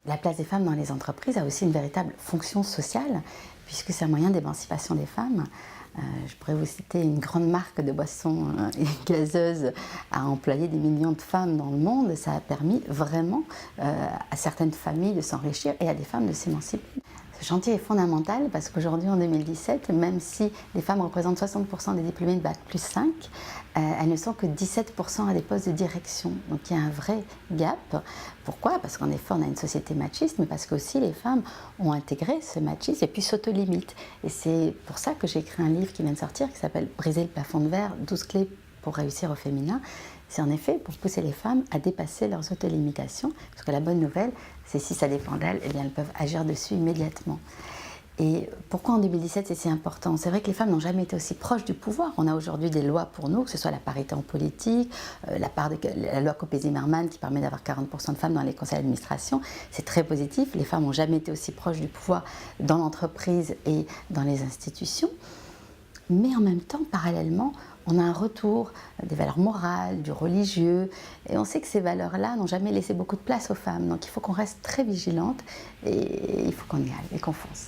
La place des femmes dans les entreprises a aussi une véritable fonction sociale, puisque c'est un moyen d'émancipation des femmes. Je pourrais vous citer une grande marque de boissons gazeuses a employé des millions de femmes dans le monde, et ça a permis vraiment à certaines familles de s'enrichir et à des femmes de s'émanciper. Ce chantier est fondamental parce qu'aujourd'hui, en 2017, même si les femmes représentent 60% des diplômés de Bac+5, elles ne sont que 17% à des postes de direction. Donc il y a un vrai gap. Pourquoi? Parce qu'en effet, on a une société machiste, mais parce qu'aussi les femmes ont intégré ce machisme et puis s'auto-limitent. Et c'est pour ça que j'ai écrit un livre qui vient de sortir, qui s'appelle « Briser le plafond de verre, 12 clés pour réussir au féminin ». C'est en effet pour pousser les femmes à dépasser leurs autolimitations, parce que la bonne nouvelle, c'est si ça dépend d'elles, eh bien elles peuvent agir dessus immédiatement. Et pourquoi en 2017 c'est si important? C'est vrai que les femmes n'ont jamais été aussi proches du pouvoir. On a aujourd'hui des lois pour nous, que ce soit la parité en politique, la loi Copé-Zimmermann qui permet d'avoir 40% de femmes dans les conseils d'administration. C'est très positif. Les femmes n'ont jamais été aussi proches du pouvoir dans l'entreprise et dans les institutions. Mais en même temps, parallèlement, on a un retour des valeurs morales, du religieux, et on sait que ces valeurs-là n'ont jamais laissé beaucoup de place aux femmes. Donc il faut qu'on reste très vigilante et il faut qu'on y aille et qu'on fonce.